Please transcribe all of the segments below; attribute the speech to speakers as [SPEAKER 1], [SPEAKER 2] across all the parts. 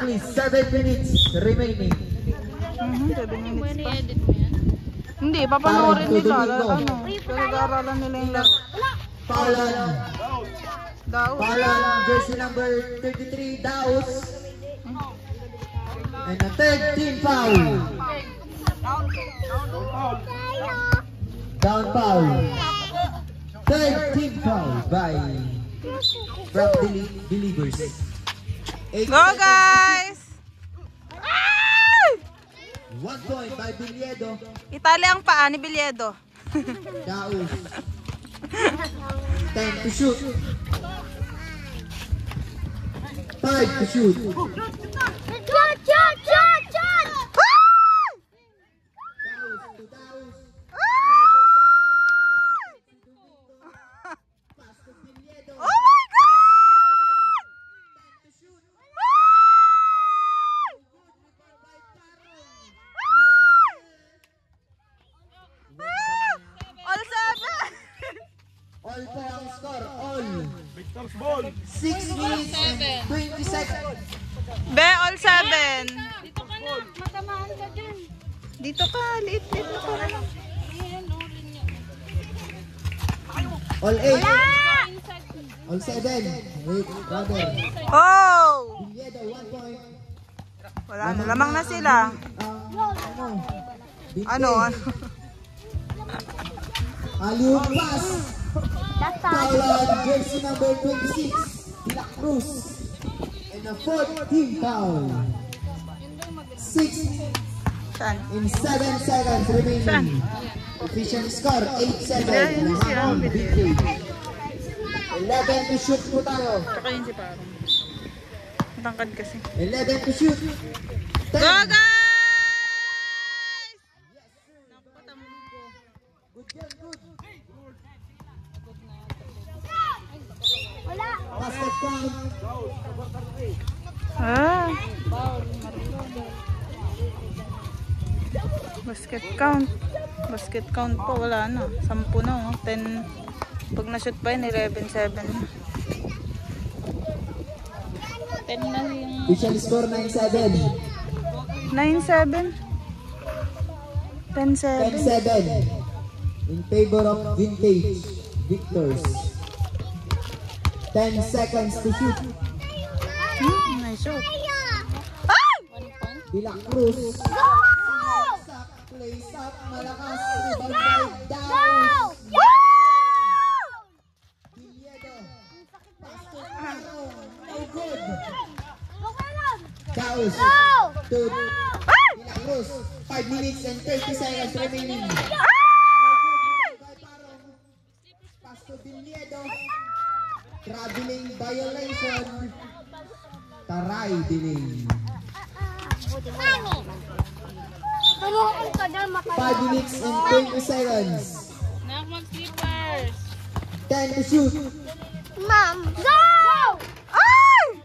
[SPEAKER 1] Exactly 7 minutes remaining.
[SPEAKER 2] 7 minutes pa. Hindi, papanoorin nila. Ano, pinag-aaralan nila yung laro.
[SPEAKER 1] Palan, jersey number 33, Daus. And a third team foul. Down foul. Third team foul by Believers.
[SPEAKER 2] Go guys!
[SPEAKER 1] 1 point by Bilyedo.
[SPEAKER 2] Itali ang paa ni Bilyedo.
[SPEAKER 1] Daus. 10 to shoot. 5 to shoot. All po ang score, all. Victor's ball. 6 minutes and 20 seconds.
[SPEAKER 2] Be, all 7.
[SPEAKER 3] Dito ka na, matamaan ka dyan.
[SPEAKER 2] Dito ka, liit-liit na ka.
[SPEAKER 1] All 8. All 7. Wait, brother.
[SPEAKER 2] Oh!
[SPEAKER 1] Bilyedo, 1 point.
[SPEAKER 2] Wala na, lamang na sila. Ano?
[SPEAKER 1] Aliu pass. Paula, jersey number 26, De La Cruz. And a fourth team foul. 6 in 7 seconds remaining. Official score 8-7. Nahamon, victory. 11 to shoot po tayo.
[SPEAKER 2] Tsaka yun si Parong. Matangkad kasi.
[SPEAKER 1] 11 to shoot. 10.
[SPEAKER 2] Go guys!
[SPEAKER 1] Good job, good. Basket count.
[SPEAKER 2] Basket count. Basket count po, wala na. 10 na, 10. Pag na-shoot pa yun, 11-7. 10 na yung...
[SPEAKER 1] Official score 9-7.
[SPEAKER 2] 9-7. 10-7.
[SPEAKER 1] 10-7. In favor of Vintage Victors. 10 seconds to shoot.
[SPEAKER 2] Nice shoot.
[SPEAKER 1] De La Cruz. Place up, malakas. Rebound by Daus. Bilyedo. Pass to Parong. No good. Daus. To De La Cruz. 5 minutes and 30 seconds remaining. No good. Rebound by Parong. Pass to Bilyedo. Traveling violation. Taray delay. 5 minutes and 20 seconds.
[SPEAKER 3] Nak mag-slippers.
[SPEAKER 1] 10 to shoot.
[SPEAKER 3] Ma'am, go!
[SPEAKER 2] Ay!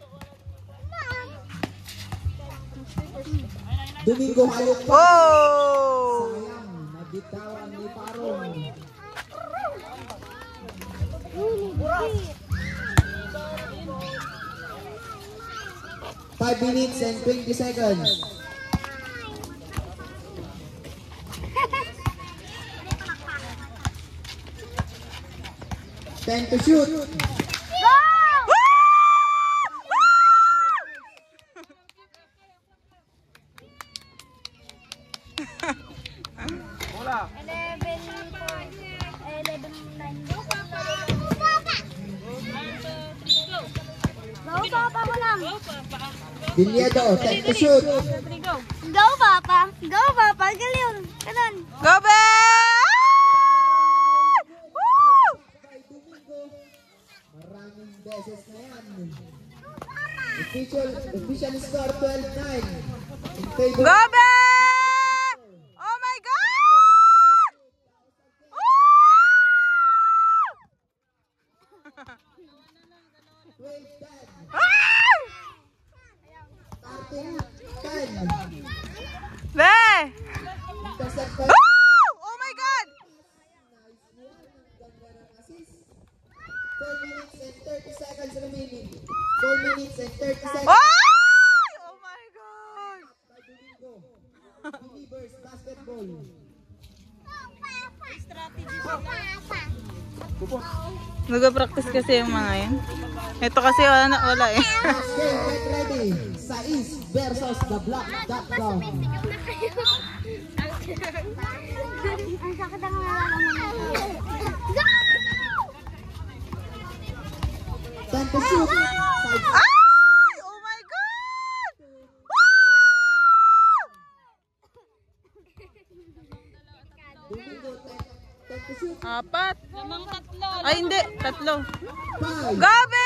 [SPEAKER 1] Domingo halok pa.
[SPEAKER 2] Oh!
[SPEAKER 1] Sayang, nabitawan ni Parong. Five minutes and 20 seconds. Ten to shoot.
[SPEAKER 3] Wala. 11, 9. Go, Papa mo lang.
[SPEAKER 1] Bilyedo, 10 to shoot.
[SPEAKER 3] Go, Papa. Go, Papa. Galing. Kanan.
[SPEAKER 2] Go, be!
[SPEAKER 1] Maraming beses na yan. Official score 12-9. In favor.
[SPEAKER 2] Go, be! Oh my God! Be! Oh my God!
[SPEAKER 1] 4 minutes and 30 seconds remaining. 4 minutes and 30 seconds.
[SPEAKER 2] Oh my
[SPEAKER 1] Believers Basketball.
[SPEAKER 2] Nag-practice kasi yung mga yan. Ito kasi wala eh.
[SPEAKER 1] Last game, get ready. Sais versus the Black.com.
[SPEAKER 3] Ang sakit ang nararamdaman.
[SPEAKER 1] 10 to shoot. Side
[SPEAKER 2] Ay! Oh my God!
[SPEAKER 1] Domingo, 10 to shoot.
[SPEAKER 2] Apat. Ay, hindi. Tatlo.
[SPEAKER 1] 5,
[SPEAKER 2] Gabi!